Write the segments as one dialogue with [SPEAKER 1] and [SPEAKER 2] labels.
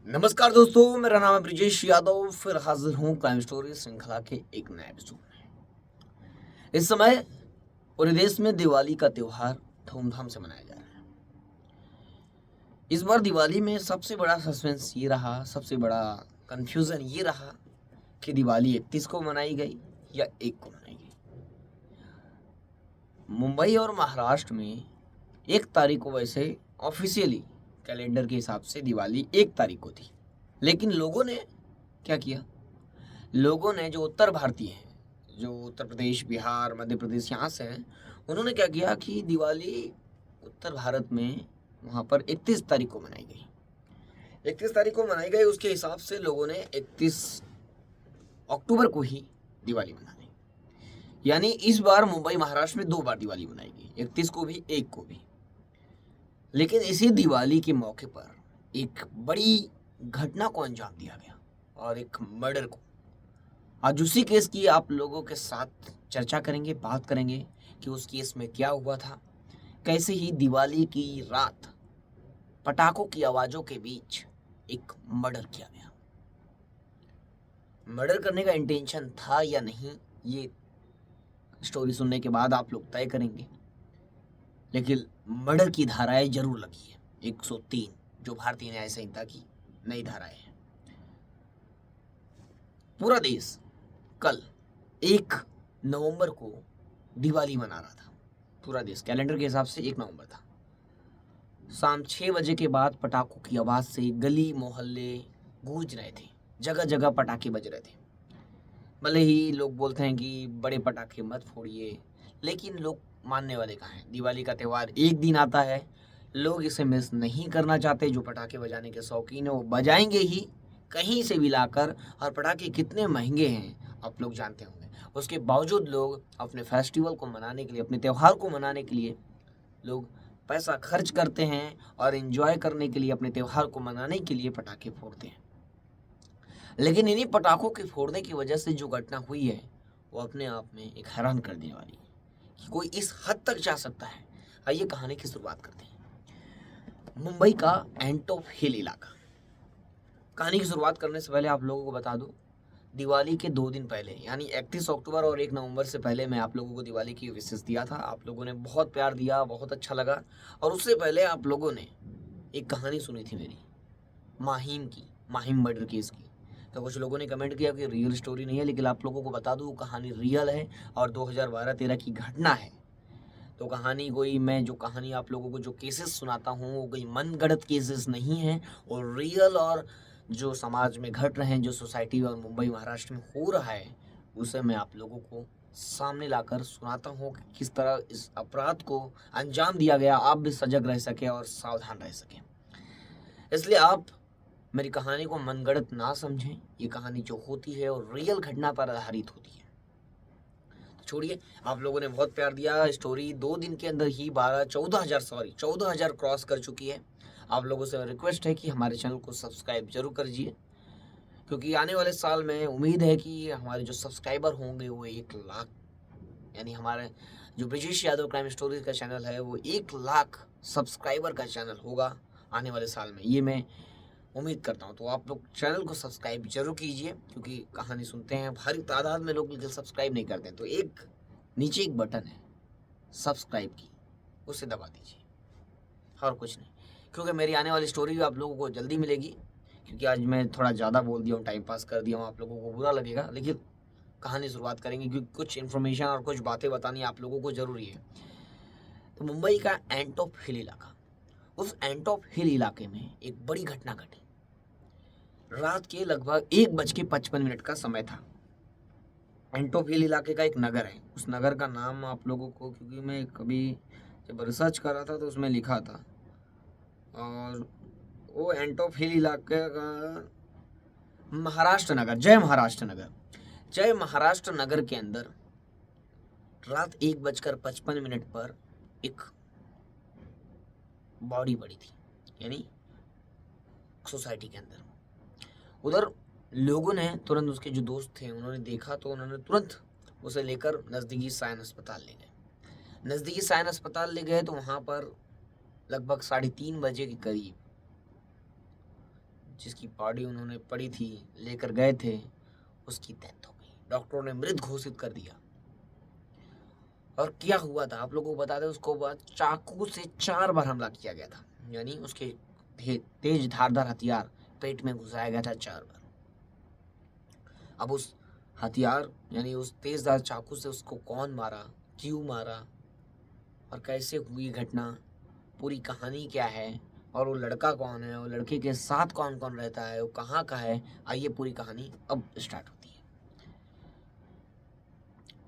[SPEAKER 1] नमस्कार दोस्तों, मेरा नाम है ब्रिजेश यादव। फिर हाजिर हूँ क्राइम स्टोरी श्रृंखला के एक नए एपिसोड में। इस समय पूरे देश में दिवाली का त्योहार धूमधाम से मनाया जा रहा है। इस बार दिवाली में सबसे बड़ा सस्पेंस ये रहा, सबसे बड़ा कंफ्यूजन ये रहा कि दिवाली 31 को मनाई गई या 1 को मनाई गई। मुंबई और महाराष्ट्र में 1 तारीख को वैसे ऑफिशियली कैलेंडर के हिसाब से दिवाली 1 तारीख को थी, लेकिन लोगों ने क्या किया? लोगों ने, जो उत्तर भारतीय हैं, जो उत्तर प्रदेश, बिहार, मध्य प्रदेश यहाँ से हैं, उन्होंने क्या किया कि दिवाली उत्तर भारत में वहाँ पर 31 तारीख को मनाई गई। 31 तारीख को मनाई गई, उसके हिसाब से लोगों ने 31 अक्टूबर को ही दिवाली मना दी। यानी इस बार मुंबई महाराष्ट्र में 2 बार दिवाली मनाई गई, 31 को भी, 1 को भी। लेकिन इसी दिवाली के मौके पर एक बड़ी घटना को अंजाम दिया गया, और एक मर्डर को। आज उसी केस की आप लोगों के साथ चर्चा करेंगे, बात करेंगे कि उस केस में क्या हुआ था, कैसे ही दिवाली की रात पटाखों की आवाज़ों के बीच एक मर्डर किया गया। मर्डर करने का इंटेंशन था या नहीं, ये स्टोरी सुनने के बाद आप लोग तय करेंगे। लेकिन मर्डर की धाराएं जरूर लगी है, 103, जो भारतीय न्याय संहिता की नई धाराएं हैं। पूरा देश कल 1 नवंबर को दिवाली मना रहा था। पूरा देश कैलेंडर के हिसाब से 1 नवंबर था। शाम 6 बजे के बाद पटाखों की आवाज़ से गली मोहल्ले गूंज रहे थे, जगह जगह पटाखे बज रहे थे। भले ही लोग बोलते हैं कि बड़े पटाखे मत फोड़िए, लेकिन लोग मानने वाले कहाँ हैं? दिवाली का त्यौहार एक दिन आता है, लोग इसे मिस नहीं करना चाहते। जो पटाखे बजाने के शौकीन हैं वो बजाएंगे ही, कहीं से भी लाकर। और पटाखे कितने महंगे हैं आप लोग जानते होंगे। उसके बावजूद लोग अपने फेस्टिवल को मनाने के लिए, अपने त्यौहार को मनाने के लिए लोग पैसा खर्च करते हैं, और एंजॉय करने के लिए, अपने त्यौहार को मनाने के लिए पटाखे फोड़ते हैं। लेकिन इन्हीं पटाखों के फोड़ने की वजह से जो घटना हुई है, वो अपने आप में एक हैरान कर देने वाली है कि कोई इस हद तक जा सकता है। आइए कहानी की शुरुआत करते हैं। मुंबई का एंटॉप हिल इलाका। कहानी की शुरुआत करने से पहले आप लोगों को बता दूं, दिवाली के 2 दिन पहले, यानी 31 अक्टूबर और 1 नवंबर से पहले मैं आप लोगों को दिवाली की विशेष दिया था। आप लोगों ने बहुत प्यार दिया, बहुत अच्छा लगा। और उससे पहले आप लोगों ने एक कहानी सुनी थी मेरी, माहिम की, माहिम मर्डर केस की। तो कुछ लोगों ने कमेंट किया कि रियल स्टोरी नहीं है, लेकिन आप लोगों को बता दूं, वो कहानी रियल है और 2012-13 की घटना है। तो कहानी कोई, मैं जो कहानी आप लोगों को, जो केसेस सुनाता हूँ, वो कोई मनगढ़ंत केसेस नहीं हैं, और रियल, और जो समाज में घट रहे हैं, जो सोसाइटी और मुंबई महाराष्ट्र में हो रहा है, उसे मैं आप लोगों को सामने लाकर सुनाता हूँ कि किस तरह इस अपराध को अंजाम दिया गया, आप भी सजग रह सकें और सावधान रह सकें। इसलिए आप मेरी कहानी को मनगढ़ंत ना समझें। ये कहानी जो होती है और रियल घटना पर आधारित होती है। तो छोड़िए, आप लोगों ने बहुत प्यार दिया। स्टोरी 2 दिन के अंदर ही 14,000 क्रॉस कर चुकी है। आप लोगों से रिक्वेस्ट है कि हमारे चैनल को सब्सक्राइब जरूर करिए, क्योंकि आने वाले साल में उम्मीद है कि हमारे जो सब्सक्राइबर होंगे वो 1 लाख, यानी हमारे जो ब्रिजेश यादव क्राइम स्टोरीज का चैनल है वो 1 लाख सब्सक्राइबर का चैनल होगा आने वाले साल में। ये मैं उम्मीद करता हूँ। तो आप लोग चैनल को सब्सक्राइब जरूर कीजिए, क्योंकि कहानी सुनते हैं भारी तादाद में लोग, लेकिन सब्सक्राइब नहीं करते हैं। तो एक नीचे एक बटन है सब्सक्राइब की, उसे दबा दीजिए, और कुछ नहीं। क्योंकि मेरी आने वाली स्टोरी भी आप लोगों को जल्दी मिलेगी। क्योंकि आज मैं थोड़ा ज़्यादा बोल दिया हूँ, टाइम पास कर दिया हूँ, आप लोगों को बुरा लगेगा, लेकिन कहानी शुरुआत करेंगे, क्योंकि कुछ इन्फॉर्मेशन और कुछ बातें बतानी आप लोगों को ज़रूरी है। तो मुंबई का एंटॉप हिल इलाका, उस एंटॉप हिल इलाके में एक बड़ी घटना घटी। रात के लगभग 1:55 का समय था। एंटॉप हिल इलाके का एक नगर है। उस नगर का नाम आप लोगों को, क्योंकि मैं कभी जब रिसर्च कर रहा था तो उसमें लिखा था, और वो एंटॉप हिल इलाके का महाराष्ट्र नगर, जय महाराष्ट्र नगर। जय महाराष्ट्र नगर के अंदर रात 1:55 पर एक बॉडी पड़ी थी, यानी सोसाइटी के अंदर। उधर लोगों ने तुरंत, उसके जो दोस्त थे उन्होंने देखा, तो उन्होंने तुरंत उसे लेकर नज़दीकी सायन अस्पताल ले गए। नज़दीकी सायन अस्पताल ले गए तो वहाँ पर लगभग 3:30 बजे के करीब जिसकी बॉडी उन्होंने पड़ी थी, लेकर गए थे, उसकी डेथ हो गई। डॉक्टरों ने मृत घोषित कर दिया। और क्या हुआ था आप लोगों को बता दें, उसको बाद चाकू से 4 बार हमला किया गया था, यानी उसके तेज धारदार हथियार पेट में घुसाया गया था 4 बार। अब उस हथियार यानी उस तेजधार चाकू से उसको कौन मारा, क्यों मारा और कैसे हुई घटना, पूरी कहानी क्या है, और वो लड़का कौन है, वो लड़के के साथ कौन कौन रहता है, वो कहाँ का है, आइए पूरी कहानी अब स्टार्ट होती है।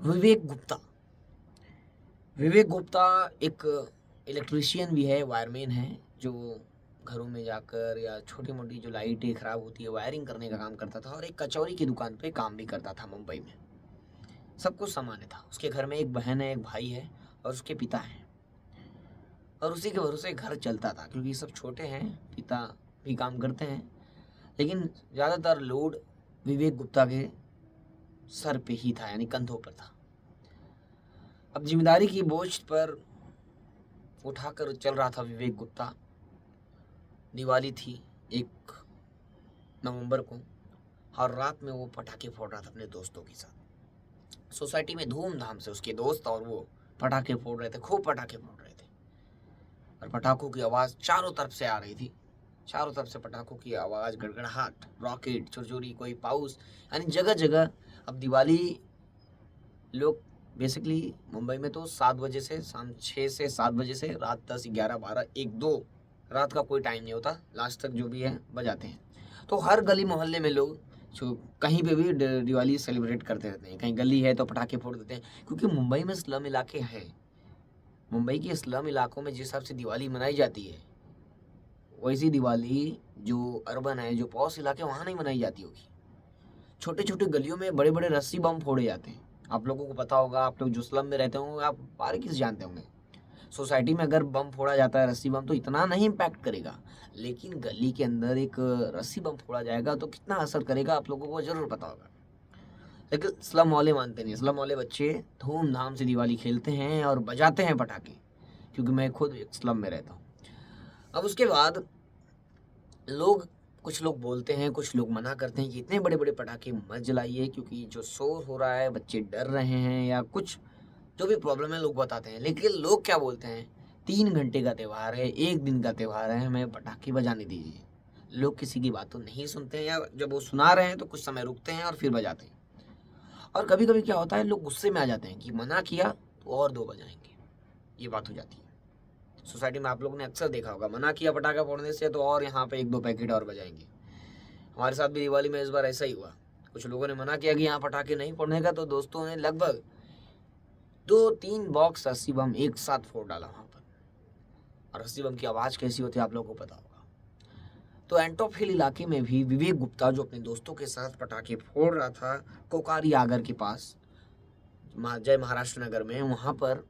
[SPEAKER 1] विवेक गुप्ता। विवेक गुप्ता एक इलेक्ट्रीशियन भी है, वायरमैन है, जो घरों में जाकर या छोटी मोटी जो लाइटें खराब होती है वायरिंग करने का काम करता था, और एक कचौरी की दुकान पे काम भी करता था मुंबई में। सब कुछ सामान्य था। उसके घर में एक बहन है, एक भाई है और उसके पिता हैं, और उसी के भरोसे घर चलता था, क्योंकि सब छोटे हैं, पिता भी काम करते हैं, लेकिन ज़्यादातर लोड विवेक गुप्ता के सर पे ही था, यानी कंधों पर था। अब जिम्मेदारी की बोझ पर उठाकर चल रहा था विवेक गुप्ता। दिवाली थी 1 नवंबर को, और रात में वो पटाखे फोड़ रहा था अपने दोस्तों के साथ। सोसाइटी में धूमधाम से उसके दोस्त और वो पटाखे फोड़ रहे थे, खूब पटाखे फोड़ रहे थे, और पटाखों की आवाज़ चारों तरफ से आ रही थी। चारों तरफ से पटाखों की आवाज़, गड़गड़ाहट, रॉकेट, छुरछुरी, कोई पाउस, यानी जगह जगह। अब दिवाली लोग बेसिकली मुंबई में तो 7 बजे से, शाम 6 से 7 बजे से रात 10, 11, 12, 1, 2 रात का कोई टाइम नहीं होता, लास्ट तक जो भी है बजाते हैं। तो हर गली मोहल्ले में लोग जो कहीं पे भी दिवाली सेलिब्रेट करते रहते हैं। कहीं गली है तो पटाखे फोड़ देते हैं, क्योंकि मुंबई में स्लम इलाके हैं। मुंबई के स्लम इलाकों में जिस हिसाब से दिवाली मनाई जाती है, वैसी दिवाली जो अर्बन है, जो पॉश इलाके, वहाँ नहीं मनाई जाती होगी। छोटे छोटे गलियों में बड़े बड़े रस्सी बम फोड़े जाते हैं। आप लोगों को पता होगा, आप लोग जो स्लम में रहते होंगे आप बारीकी से जानते होंगे। सोसाइटी में अगर बम फोड़ा जाता है, रस्सी बम, तो इतना नहीं इम्पैक्ट करेगा, लेकिन गली के अंदर एक रस्सी बम फोड़ा जाएगा तो कितना असर करेगा आप लोगों को जरूर पता होगा। लेकिन स्लम वाले मानते नहीं। स्लम वाले बच्चे धूमधाम से दिवाली खेलते हैं और बजाते हैं पटाखे, क्योंकि मैं खुद एक स्लम में रहता हूँ। अब उसके बाद कुछ लोग बोलते हैं, कुछ लोग मना करते हैं कि इतने बड़े बड़े पटाखे मत जलाइए, क्योंकि जो शोर हो रहा है, बच्चे डर रहे हैं, या कुछ जो भी प्रॉब्लम है लोग बताते हैं। लेकिन लोग क्या बोलते हैं, 3 घंटे का त्यौहार है, 1 दिन का त्यौहार है, हमें पटाखे बजाने दीजिए। लोग किसी की बात तो नहीं सुनते हैं, या जब वो सुना रहे हैं तो कुछ समय रुकते हैं और फिर बजाते हैं। और कभी कभी क्या होता है, लोग गुस्से में आ जाते हैं कि मना किया तो और 2 बजाएंगे, ये बात हो जाती है। सोसाइटी में आप लोगों ने अक्सर देखा होगा, मना किया पटाखा फोड़ने से तो और यहाँ पे 1-2 पैकेट और बजाएंगे। हमारे साथ भी दिवाली में इस बार ऐसा ही हुआ। कुछ लोगों ने मना किया कि यहाँ पटाखे नहीं फोड़ने का, तो दोस्तों ने लगभग 2-3 बॉक्स रस्सी बम एक साथ फोड़ डाला वहाँ पर। और रस्सी बम की आवाज़ कैसी होती है आप लोगों को पता होगा। तो एंटॉप हिल इलाके में भी विवेक गुप्ता, जो अपने दोस्तों के साथ पटाखे फोड़ रहा था कोकारी आगर के पास, जय महाराष्ट्र नगर में, वहाँ पर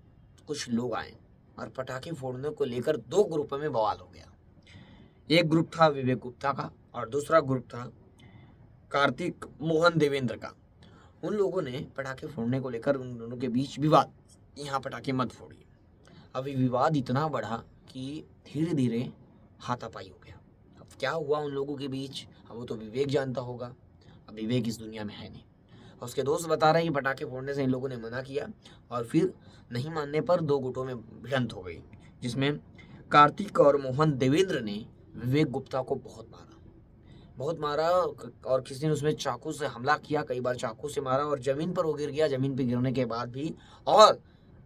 [SPEAKER 1] कुछ लोग आए और पटाखे फोड़ने को लेकर 2 ग्रुपों में बवाल हो गया। एक ग्रुप था विवेक गुप्ता का और दूसरा ग्रुप था कार्तिक मोहन देवेंद्र का। उन लोगों ने पटाखे फोड़ने को लेकर उन दोनों के बीच विवाद, यहाँ पटाखे मत फोड़िए। अभी विवाद इतना बढ़ा कि धीरे धीरे हाथापाई हो गया। अब क्या हुआ उन लोगों के बीच, अब वो तो विवेक जानता होगा। अब विवेक इस दुनिया में है नहीं, और उसके दोस्त बता रहे हैं कि पटाखे फोड़ने से इन लोगों ने मना किया, और फिर नहीं मानने पर 2 गुटों में भिड़ंत हो गई, जिसमें कार्तिक और मोहन देवेंद्र ने विवेक गुप्ता को बहुत मारा, और किसी ने उसमें चाकू से हमला किया, कई बार चाकू से मारा, और जमीन पर वो गिर गया। जमीन पर गिरने के बाद भी और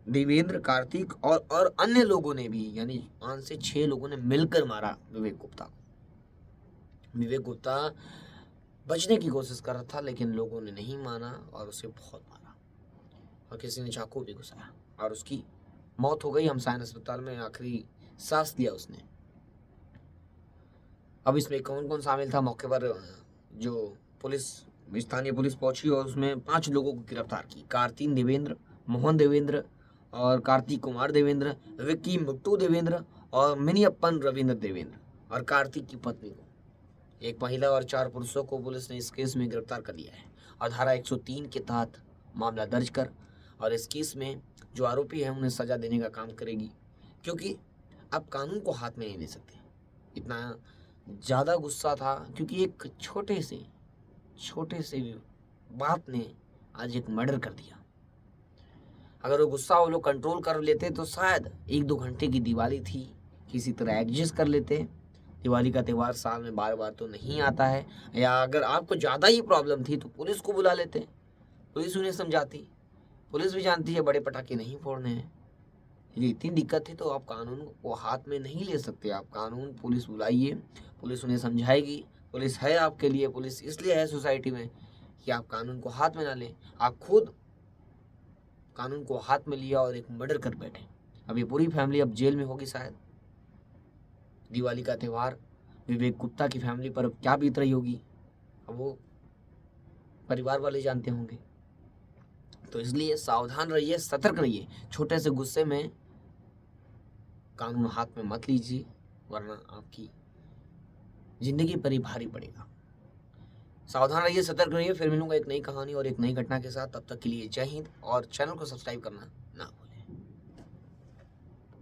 [SPEAKER 1] देवेंद्र, कार्तिक और अन्य लोगों ने भी, यानी 5 से 6 लोगों ने मिलकर मारा विवेक गुप्ता को। विवेक गुप्ता बचने की कोशिश कर रहा था, लेकिन लोगों ने नहीं माना और उसे बहुत मारा, और किसी ने चाकू भी घुसाया और उसकी मौत हो गई। हमसायन अस्पताल में आखिरी सांस लिया उसने। अब इसमें कौन कौन शामिल था, मौके पर जो पुलिस, स्थानीय पुलिस पहुंची और उसमें 5 लोगों को गिरफ्तार की। कार्तिक देवेंद्र, मोहन देवेंद्र और कार्तिक कुमार देवेंद्र, विक्की मुट्टू देवेंद्र और मिनीअप्पन रविंद्र देवेंद्र, और कार्तिक की पत्नी को, एक महिला और 4 पुरुषों को पुलिस ने इस केस में गिरफ्तार कर लिया है, और धारा 103 के तहत मामला दर्ज कर, और इस केस में जो आरोपी हैं उन्हें सजा देने का काम करेगी, क्योंकि आप कानून को हाथ में नहीं ले सकते। इतना ज़्यादा गुस्सा था क्योंकि एक छोटे से बात ने आज एक मर्डर कर दिया। अगर वो गुस्सा वो लोग कंट्रोल कर लेते तो शायद 1-2 घंटे की दिवाली थी, किसी तरह एडजस्ट कर लेते। दिवाली का त्यौहार साल में बार-बार तो नहीं आता है, या अगर आपको ज़्यादा ही प्रॉब्लम थी तो पुलिस को बुला लेते, पुलिस उन्हें समझाती। पुलिस भी जानती है बड़े पटाखे नहीं फोड़ने हैं। यदि इतनी दिक्कत थी तो आप कानून को हाथ में नहीं ले सकते। आप कानून पुलिस बुलाइए, पुलिस उन्हें समझाएगी। पुलिस है आपके लिए, पुलिस इसलिए है सोसाइटी में कि आप कानून को हाथ में ना लें। आप खुद कानून को हाथ में लिया और एक मर्डर कर बैठे। अब ये पूरी फैमिली अब जेल में होगी शायद। दिवाली का त्यौहार विवेक गुप्ता की फैमिली पर अब क्या बीत रही होगी, अब वो परिवार वाले जानते होंगे। तो इसलिए सावधान रहिए, सतर्क रहिए। छोटे से गुस्से में कानून हाथ में मत लीजिए, वरना आपकी जिंदगी पर ही भारी पड़ेगा। सावधान रहिए, सतर्क रहिए। फिर मिलूंगा एक नई कहानी और एक नई घटना के साथ। तब तक के लिए जय हिंद, और चैनल को सब्सक्राइब करना